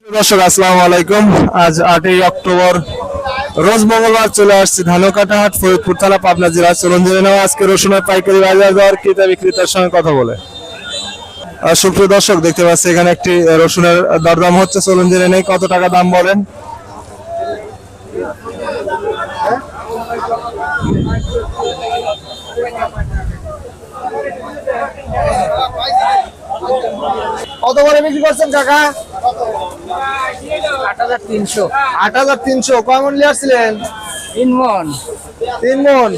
দর্শক আসসালামু আলাইকুম। আজ 8ই অক্টোবর রোজ মঙ্গলবার চলে আসছি ধানুকাটা হাট, ফরিদপুর থানা, পাবনা জেলা। চলুন জেনে নেওয়া আজকে রসুনের পাইকারি বাজার দর, ক্রেতা বিক্রেতার সঙ্গে কথা বলে। সুপ্রিয় দর্শক, দেখতে পাচ্ছি এখানে একটি রসুনের দরদাম হচ্ছে। চলুন জেনে নেই কত টাকা দাম বলেন। কত করে বিক্রি করছেন কাকা? 8,300 8,300। কয় মন নিয়ে আসছিলেন? 3 মন। 3 মন।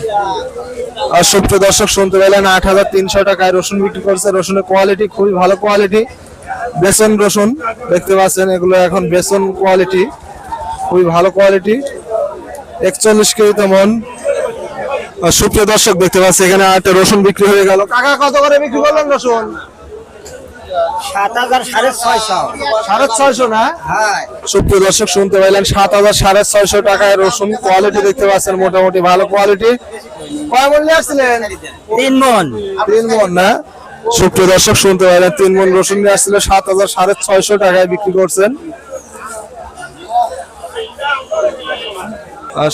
আর সুপ্রিয় দর্শক, শুনতে পেলেন 8,300 টাকায় রসুন বিক্রি করছে। রসুনের কোয়ালিটি খুবই ভালো কোয়ালিটি, বেসন রসুন দেখতে পাচ্ছেন। এগুলো এখন বেসন কোয়ালিটি, খুবই ভালো কোয়ালিটি। 41 কেজি মন। সুপ্রিয় দর্শক, দেখতে পাচ্ছি এখানে 8 রসুন বিক্রি হয়ে গেল। কাকা কত করে বিক্রি করলেন রসুন? 7,000 650 650 না? হ্যাঁ। সুপ্রিয় দর্শক, শুনতে পাইলেন 7,000 650 টাকায় রসুন। কোয়ালিটি দেখতে পাচ্ছেন মোটামুটি ভালো কোয়ালিটি। কয় মন নিয়ে আসছিলেন? 3 মন। 3 মন না? সুপ্রিয় দর্শক, শুনতে পাইলেন 3 মন রসুন নিয়ে আসছিলেন, 7,000 650 টাকায় বিক্রি করছেন।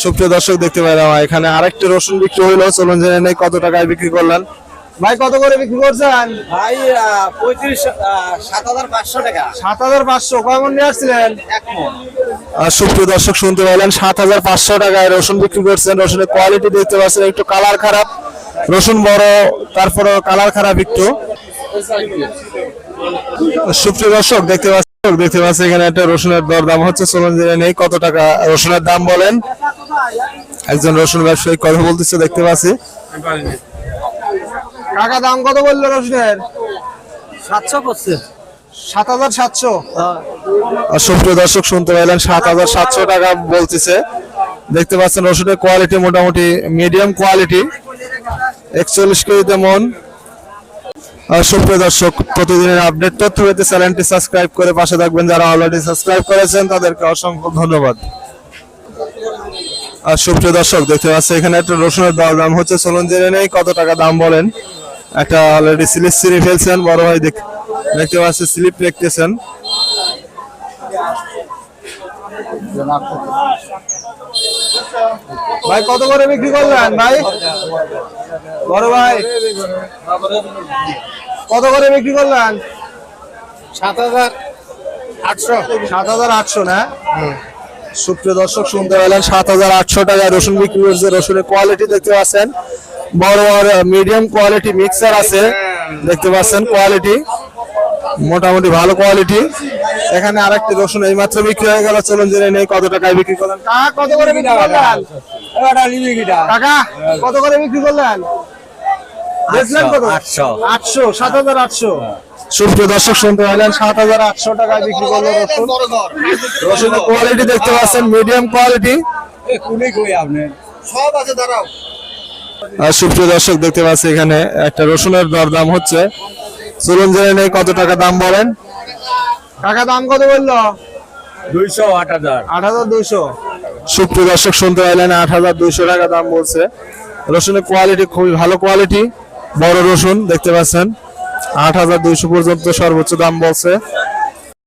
সুপ্রিয় দর্শক, দেখতে পাইলাম এখানে আরেকটি রসুন বিক্রি হইলো। চলুন জেনে নেই কত টাকায় বিক্রি করলেন। ভাই কত করে বিক্রি করছেন? ভাই 7,500 টাকা। 7,500। কয় মন নিয়ে আসছিলেন? 1 মন। সুপ্রিয় দর্শক, শুনতে পাইলেন 7,500 টাকায় রসুন বিক্রি করছেন। রসুনের কোয়ালিটি দেখতে পাচ্ছেন, একটু কালার খারাপ, রসুন বড়, তারপরে কালার খারাপ একটু। সুপ্রিয় দর্শক, দেখতে পাচ্ছেন এখানে একটা রসুনের দর দাম হচ্ছে। চলুন জেনে নেই কত টাকা রসুনের দাম বলেন। একজন রসুন ব্যবসায়ী কথা বলতেছে, দেখতে পাচ্ছি। কাকা দাম কত বললো রসুনের? 700 করছে। 7,700। সুপ্রিয় দর্শক, শুনতে পাইলেন 7,700 টাকা বলতেছে। দেখতে পাচ্ছেন রসুনের কোয়ালিটি মোটামুটি মিডিয়াম কোয়ালিটি, 41 কেজিতে মন। সুপ্রিয় দর্শক, প্রতিদিনের আপডেট তথ্য পেতে চ্যানেলটি সাবস্ক্রাইব করে পাশে থাকবেন। যারা অলরেডি সাবস্ক্রাইব করেছেন তাদেরকে অসংখ্য ধন্যবাদ। আর সুপ্রিয় দর্শক, দেখতে পাচ্ছেন এখানে একটা রসুনের দাম হচ্ছে। চলুন জেনে নেই কত টাকা দাম বলেন। একটা অলরেডি স্লিপ ছিঁড়ে ফেলছেন বড় ভাই, দেখতে পাচ্ছেন স্লিপ দেখতেছেন। ভাই কত করে বিক্রি করলেন ভাই? বড় ভাই কত করে বিক্রি করলেন? 7,800। 7,800 না? সুপ্রিয় দর্শক, শুনতে পেলেন 7,800 টাকায় রসুন বিক্রি করছে। রসুনের কোয়ালিটি দেখতে পাচ্ছেন, বড় আর মিডিয়াম কোয়ালিটি মিক্সার আছে, দেখতে পাচ্ছেন কোয়ালিটি মোটামুটি ভালো কোয়ালিটি। এখানে আরেকটি রসুন এইমাত্র বিক্রি হয়ে গেল। চলুন জেনে নেই কত টাকায় বিক্রি করলেন। কাকা কত করে বিক্রি করলেন? কাকা কত করে বিক্রি করলেন? 800। 7,800। সুপ্রিয় দর্শক, শুনতে পেলেন 7,800 টাকায় বিক্রি করলো রসুন। রসুনের কোয়ালিটি দেখতে পাচ্ছেন মিডিয়াম কোয়ালিটি। সুপ্রিয় দর্শক, দেখতে পাচ্ছি এখানে একটা রসুনের দরদাম হচ্ছে। চলুন জেনে নেই কত টাকা দাম বলেন। কাকা দাম কত বললো? 200 8,000। 8,200। সুপ্রিয় দর্শক, শুনতে পেলেন 8,200 টাকা দাম বলছে। রসুনের কোয়ালিটি খুবই ভালো কোয়ালিটি, বড় রসুন দেখতে পাচ্ছেন। 8,200 পর্যন্ত সর্বোচ্চ দাম বলছে।